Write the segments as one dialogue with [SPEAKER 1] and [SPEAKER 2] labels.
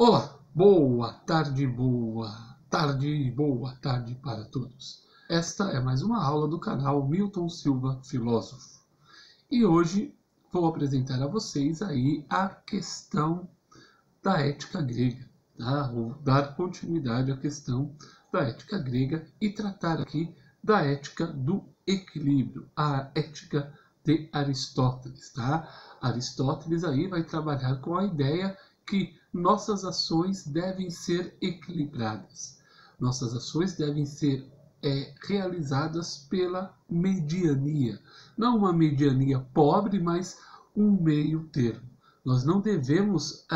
[SPEAKER 1] Olá, boa tarde para todos. Esta é mais uma aula do canal Milton Silva Filósofo. E hoje vou apresentar a vocês aí a questão da ética grega, tá? Vou dar continuidade à questão da ética grega e tratar aqui da ética do equilíbrio, a ética de Aristóteles, tá? Aristóteles aí vai trabalhar com a ideia que nossas ações devem ser equilibradas. Nossas ações devem ser realizadas pela mediania. Não uma mediania pobre, mas um meio termo. Nós não devemos,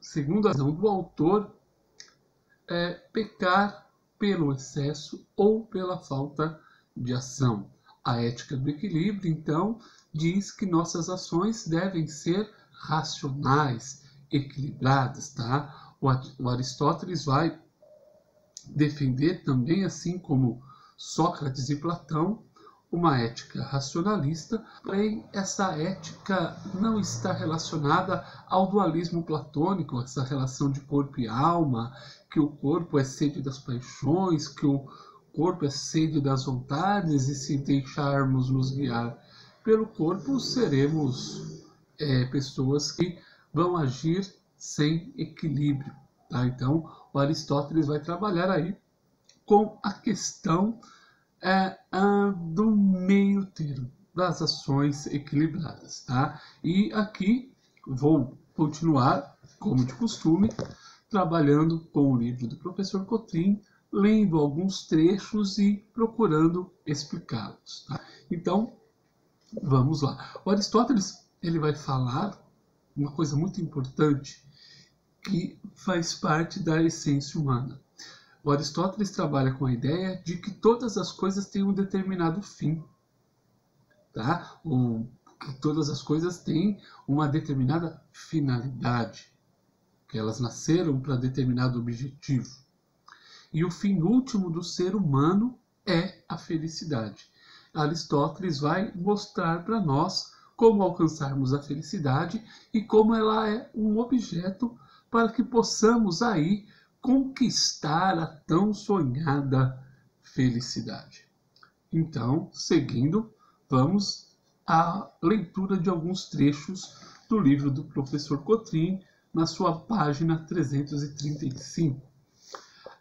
[SPEAKER 1] segundo a visão do autor, pecar pelo excesso ou pela falta de ação. A ética do equilíbrio, então, diz que nossas ações devem ser racionais, equilibradas, tá? O Aristóteles vai defender também, assim como Sócrates e Platão, uma ética racionalista, porém essa ética não está relacionada ao dualismo platônico, essa relação de corpo e alma, que o corpo é sede das paixões, que o corpo é sede das vontades, e se deixarmos nos guiar pelo corpo, seremos pessoas que vão agir sem equilíbrio, tá? Então, o Aristóteles vai trabalhar aí com a questão do meio termo, das ações equilibradas, tá? E aqui vou continuar, como de costume, trabalhando com o livro do professor Cotrim, lendo alguns trechos e procurando explicá-los, tá? Então, vamos lá. O Aristóteles ele vai falar uma coisa muito importante que faz parte da essência humana. O Aristóteles trabalha com a ideia de que todas as coisas têm um determinado fim, tá? Que todas as coisas têm uma determinada finalidade, que elas nasceram para determinado objetivo. E o fim último do ser humano é a felicidade. Aristóteles vai mostrar para nós como alcançarmos a felicidade e como ela é um objeto para que possamos aí conquistar a tão sonhada felicidade. Então, seguindo, vamos à leitura de alguns trechos do livro do professor Cotrim, na sua página 335.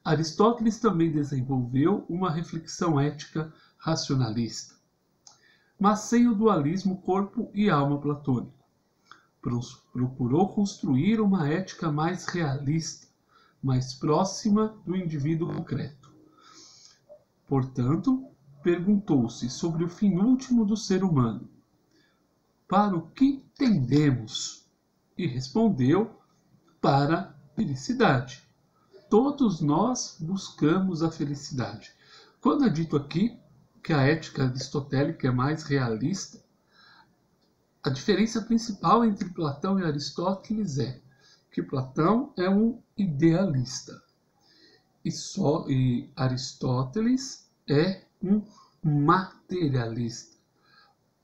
[SPEAKER 1] Aristóteles também desenvolveu uma reflexão ética racionalista, mas sem o dualismo corpo e alma platônico. Procurou construir uma ética mais realista, mais próxima do indivíduo concreto. Portanto, perguntou-se sobre o fim último do ser humano. Para o que tendemos? E respondeu: para a felicidade. Todos nós buscamos a felicidade. Quando é dito aqui que a ética aristotélica é mais realista, a diferença principal entre Platão e Aristóteles é que Platão é um idealista e Aristóteles é um materialista.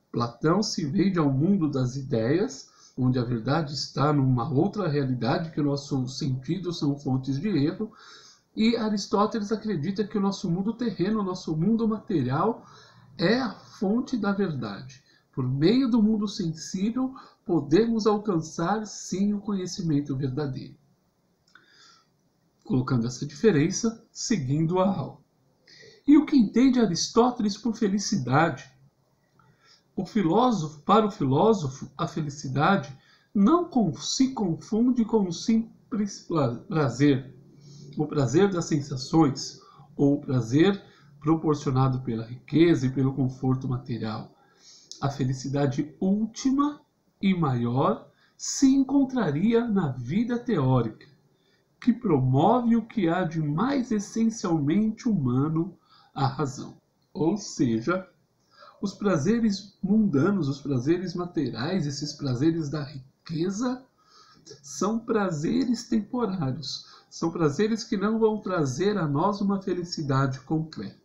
[SPEAKER 1] Platão se vende ao mundo das ideias, onde a verdade está numa outra realidade, que nossos sentidos são fontes de erro, e Aristóteles acredita que o nosso mundo terreno, o nosso mundo material, é a fonte da verdade. Por meio do mundo sensível, podemos alcançar, sim, o conhecimento verdadeiro. Colocando essa diferença, seguindo a aula. E o que entende Aristóteles por felicidade? Para o filósofo, a felicidade não se confunde com o simples prazer, o prazer das sensações, ou o prazer proporcionado pela riqueza e pelo conforto material. A felicidade última e maior se encontraria na vida teórica, que promove o que há de mais essencialmente humano, a razão. Ou seja, os prazeres mundanos, os prazeres materiais, esses prazeres da riqueza, são prazeres temporários. São prazeres que não vão trazer a nós uma felicidade concreta.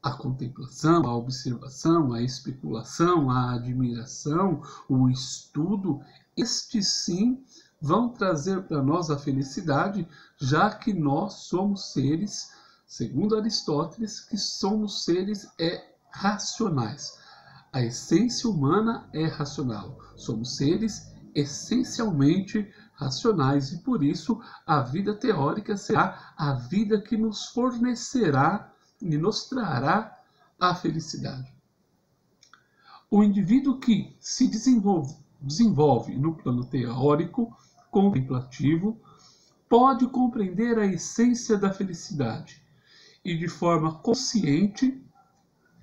[SPEAKER 1] A contemplação, a observação, a especulação, a admiração, o estudo, estes sim vão trazer para nós a felicidade, já que nós somos seres, segundo Aristóteles, que somos seres racionais. A essência humana é racional. Somos seres essencialmente racionais e por isso a vida teórica será a vida que nos fornecerá e nos trará a felicidade. O indivíduo que se desenvolve no plano teórico, contemplativo, pode compreender a essência da felicidade e de forma consciente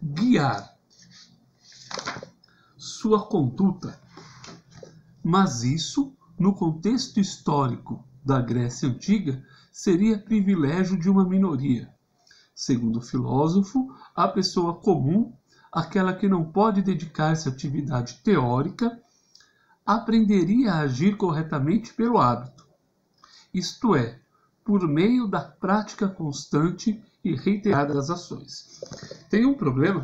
[SPEAKER 1] guiar sua conduta. Mas isso, no contexto histórico da Grécia Antiga, seria privilégio de uma minoria. Segundo o filósofo, a pessoa comum, aquela que não pode dedicar-se à atividade teórica, aprenderia a agir corretamente pelo hábito, isto é, por meio da prática constante e reiterada das ações. Tem um problema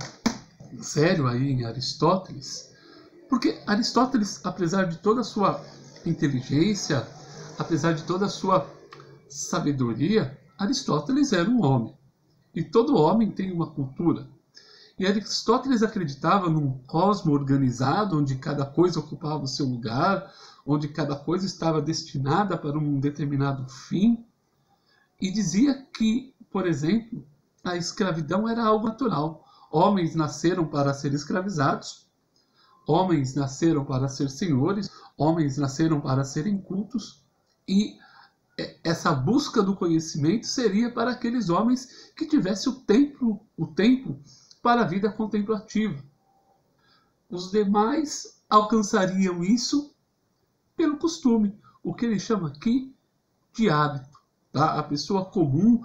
[SPEAKER 1] sério aí em Aristóteles, porque Aristóteles, apesar de toda a sua inteligência, apesar de toda a sua sabedoria, Aristóteles era um homem. E todo homem tem uma cultura. E Aristóteles acreditava num cosmo organizado, onde cada coisa ocupava o seu lugar, onde cada coisa estava destinada para um determinado fim. E dizia que, por exemplo, a escravidão era algo natural. Homens nasceram para ser escravizados, homens nasceram para ser senhores, homens nasceram para serem cultos, e essa busca do conhecimento seria para aqueles homens que tivessem o tempo para a vida contemplativa. Os demais alcançariam isso pelo costume, o que ele chama aqui de hábito. Tá? A pessoa comum,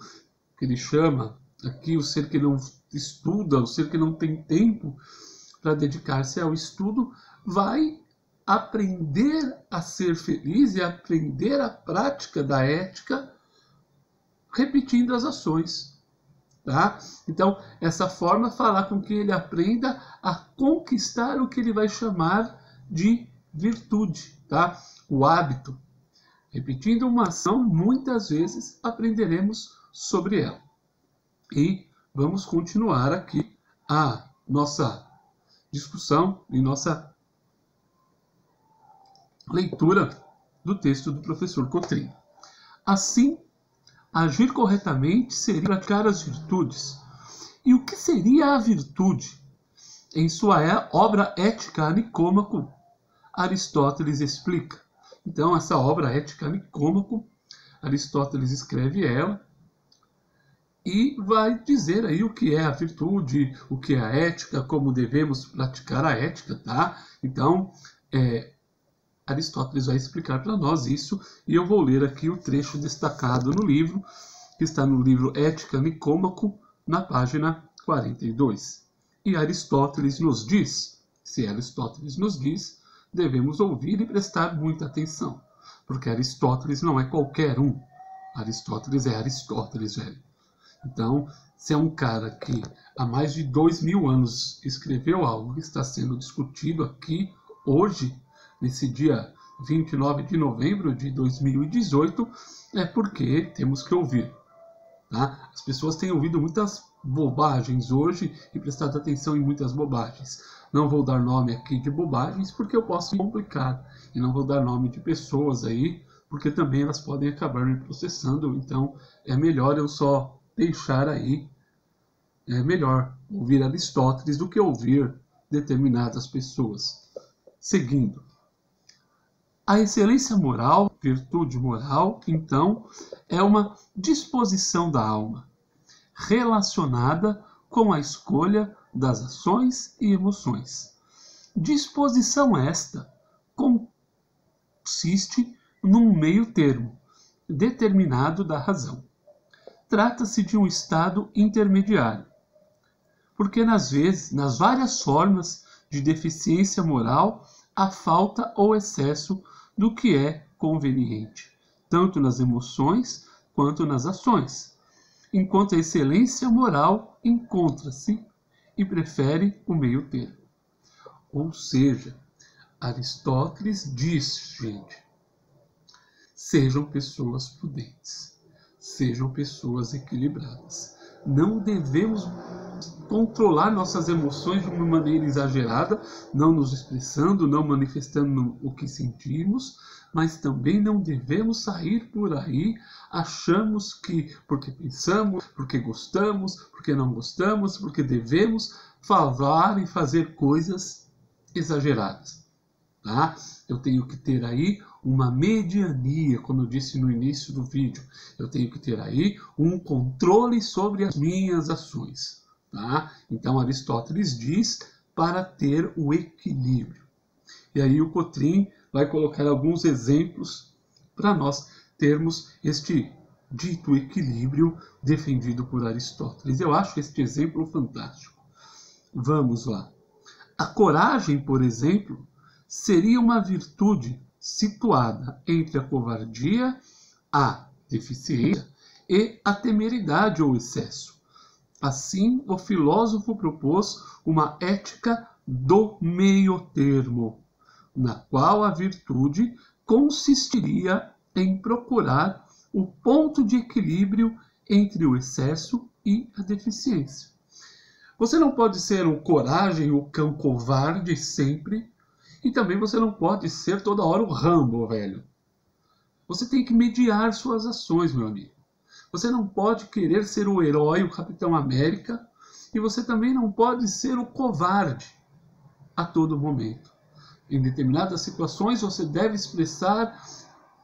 [SPEAKER 1] que ele chama aqui o ser que não estuda, o ser que não tem tempo para dedicar-se ao estudo, vai aprender a ser feliz e aprender a prática da ética repetindo as ações. Tá? Então, essa forma fará com que ele aprenda a conquistar o que ele vai chamar de virtude, tá? O hábito. Repetindo uma ação, muitas vezes aprenderemos sobre ela. E vamos continuar aqui a nossa discussão e nossa leitura do texto do professor Cotrim. Assim, agir corretamente seria praticar as virtudes. E o que seria a virtude? Em sua obra Ética a Nicômaco, Aristóteles explica. Então, essa obra Ética a Nicômaco, Aristóteles escreve ela e vai dizer aí o que é a virtude, o que é a ética, como devemos praticar a ética, tá? Então, Aristóteles vai explicar para nós isso, e eu vou ler aqui o trecho destacado no livro, que está no livro Ética Nicômaco, na página 42. E Aristóteles nos diz, se Aristóteles nos diz, devemos ouvir e prestar muita atenção, porque Aristóteles não é qualquer um. Aristóteles é Aristóteles, velho. Então, se é um cara que há mais de 2000 anos escreveu algo que está sendo discutido aqui hoje, nesse dia 29 de novembro de 2018, é porque temos que ouvir. Tá? As pessoas têm ouvido muitas bobagens hoje e prestado atenção em muitas bobagens. Não vou dar nome aqui de bobagens porque eu posso complicar. E não vou dar nome de pessoas aí, porque também elas podem acabar me processando. Então é melhor eu só deixar aí. É melhor ouvir Aristóteles do que ouvir determinadas pessoas. Seguindo. A excelência moral, virtude moral, então, é uma disposição da alma, relacionada com a escolha das ações e emoções. Disposição esta consiste num meio termo, determinado da razão. Trata-se de um estado intermediário, porque nas várias formas de deficiência moral, há falta ou excesso do que é conveniente, tanto nas emoções quanto nas ações, enquanto a excelência moral encontra-se e prefere o meio termo. Ou seja, Aristóteles diz, gente, sejam pessoas prudentes, sejam pessoas equilibradas. Não devemos controlar nossas emoções de uma maneira exagerada, não nos expressando, não manifestando o que sentimos, mas também não devemos sair por aí, achamos que porque pensamos, porque gostamos, porque não gostamos, porque devemos falar e fazer coisas exageradas. Tá? Eu tenho que ter aí uma mediania, como eu disse no início do vídeo. Eu tenho que ter aí um controle sobre as minhas ações. Tá? Então Aristóteles diz para ter o equilíbrio. E aí o Cotrim vai colocar alguns exemplos para nós termos este dito equilíbrio defendido por Aristóteles. Eu acho este exemplo fantástico. Vamos lá. A coragem, por exemplo, seria uma virtude situada entre a covardia, a deficiência e a temeridade ou excesso. Assim, o filósofo propôs uma ética do meio-termo, na qual a virtude consistiria em procurar o ponto de equilíbrio entre o excesso e a deficiência. Você não pode ser o coragem, o cão covarde sempre, e também você não pode ser toda hora o Rambo, velho. Você tem que mediar suas ações, meu amigo. Você não pode querer ser o herói, o Capitão América, e você também não pode ser o covarde a todo momento. Em determinadas situações você deve expressar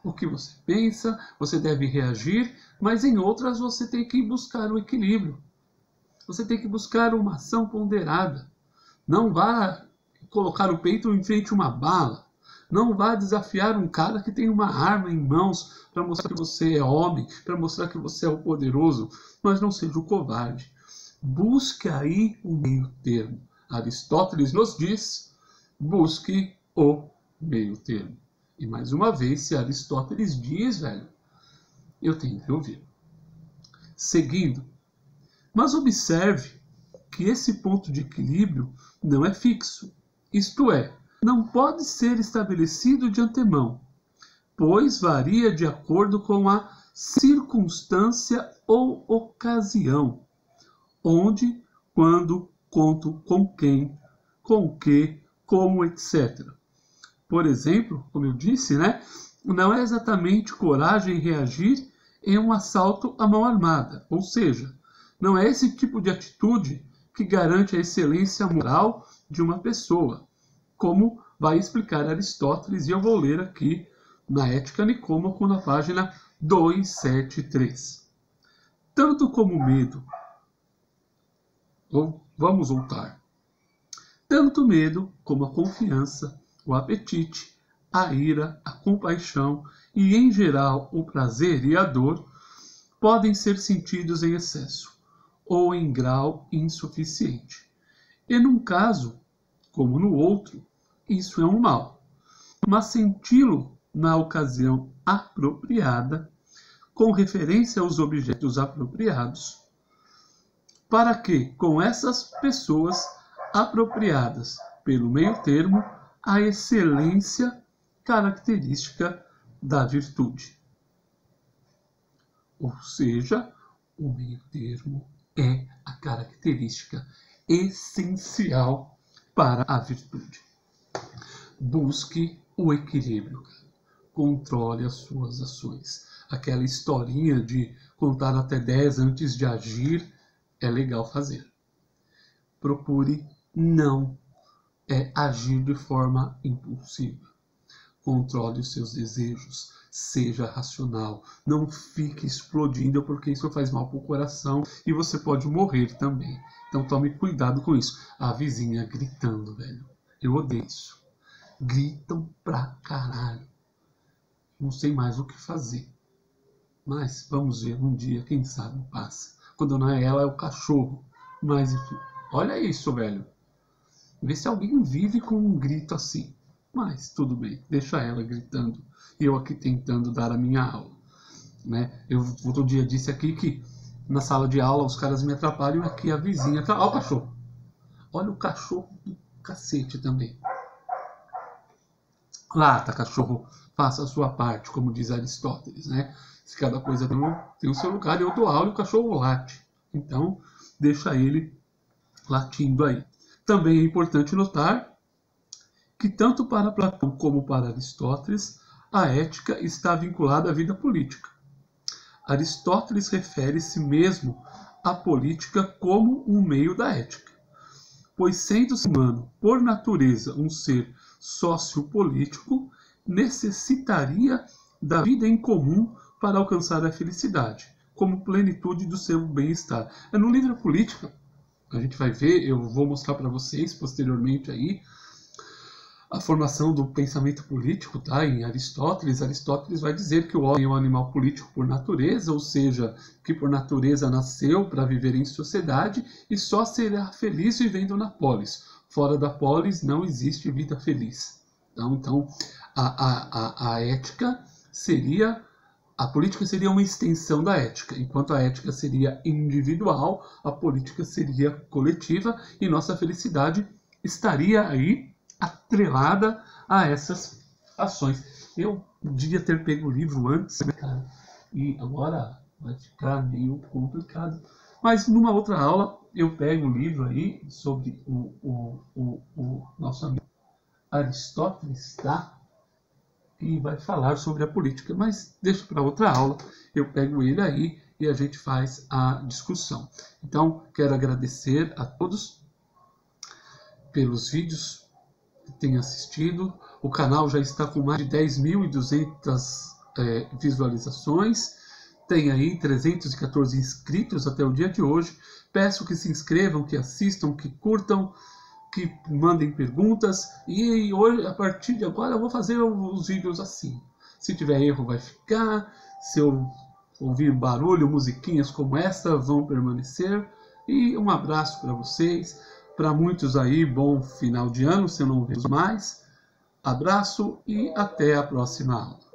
[SPEAKER 1] o que você pensa, você deve reagir, mas em outras você tem que buscar o equilíbrio. Você tem que buscar uma ação ponderada. Não vá colocar o peito em frente a uma bala. Não vá desafiar um cara que tem uma arma em mãos para mostrar que você é homem, para mostrar que você é o poderoso, mas não seja o covarde. Busque aí o meio termo. Aristóteles nos diz, busque o meio termo. E mais uma vez, se Aristóteles diz, velho, eu tenho que ouvir. Seguindo, mas observe que esse ponto de equilíbrio não é fixo. Isto é, não pode ser estabelecido de antemão, pois varia de acordo com a circunstância ou ocasião, onde, quando, quanto, com quem, com o que, como, etc. Por exemplo, como eu disse, não é exatamente coragem reagir em um assalto à mão armada, ou seja, não é esse tipo de atitude que garante a excelência moral de uma pessoa, como vai explicar Aristóteles, e eu vou ler aqui na Ética Nicômaco, na página 273. Tanto como o medo, vamos voltar, tanto o medo como a confiança, o apetite, a ira, a compaixão e, em geral, o prazer e a dor podem ser sentidos em excesso ou em grau insuficiente. E num caso, como no outro, isso é um mal. Mas senti-lo na ocasião apropriada, com referência aos objetos apropriados, para que, com essas pessoas apropriadas pelo meio termo, a excelência característica da virtude. Ou seja, o meio termo é a característica essencial para a virtude. Busque o equilíbrio. Controle as suas ações. Aquela historinha de contar até 10 antes de agir é legal fazer. Procure não agir de forma impulsiva. Controle os seus desejos. Seja racional. Não fique explodindo, porque isso faz mal para o coração e você pode morrer também. Então tome cuidado com isso. A vizinha gritando, velho. Eu odeio isso. Gritam pra caralho. Não sei mais o que fazer. Mas vamos ver um dia, quem sabe passa. Quando não é ela, é o cachorro. Mas enfim, olha isso, velho. Vê se alguém vive com um grito assim. Mas tudo bem, deixa ela gritando. E eu aqui tentando dar a minha aula. Eu outro dia disse aqui que na sala de aula os caras me atrapalham, aqui a vizinha. Olha o cachorro. Olha o cachorro do cacete também. Lá tá cachorro faça a sua parte, como diz Aristóteles, né? Se cada coisa tem o seu lugar, eu dou aula e o cachorro late. Então, deixa ele latindo aí. Também é importante notar que tanto para Platão como para Aristóteles, a ética está vinculada à vida política. Aristóteles refere-se mesmo à política como um meio da ética, pois sendo o humano, por natureza, um ser sociopolítico, necessitaria da vida em comum para alcançar a felicidade, como plenitude do seu bem-estar. No livro Política, a gente vai ver, eu vou mostrar para vocês posteriormente aí, a formação do pensamento político, tá? Em Aristóteles, Aristóteles vai dizer que o homem é um animal político por natureza, ou seja, que por natureza nasceu para viver em sociedade e só será feliz vivendo na polis. Fora da polis não existe vida feliz. Então a ética seria... A política seria uma extensão da ética. Enquanto a ética seria individual, a política seria coletiva e nossa felicidade estaria aí atrelada a essas ações. Eu devia ter pego o livro antes, né, cara? E agora vai ficar meio complicado. Mas numa outra aula eu pego o livro aí sobre o nosso amigo Aristóteles, tá? E vai falar sobre a política, mas deixa para outra aula, eu pego ele aí e a gente faz a discussão. Então, quero agradecer a todos pelos vídeos que têm assistido. O canal já está com mais de 10.200 visualizações, tem aí 314 inscritos até o dia de hoje. Peço que se inscrevam, que assistam, que curtam, que mandem perguntas, e hoje, a partir de agora, eu vou fazer os vídeos assim. Se tiver erro, vai ficar. Se eu ouvir barulho, musiquinhas como essa, vão permanecer. E um abraço para vocês. Para muitos aí, bom final de ano, se eu não vejo mais. Abraço e até a próxima aula.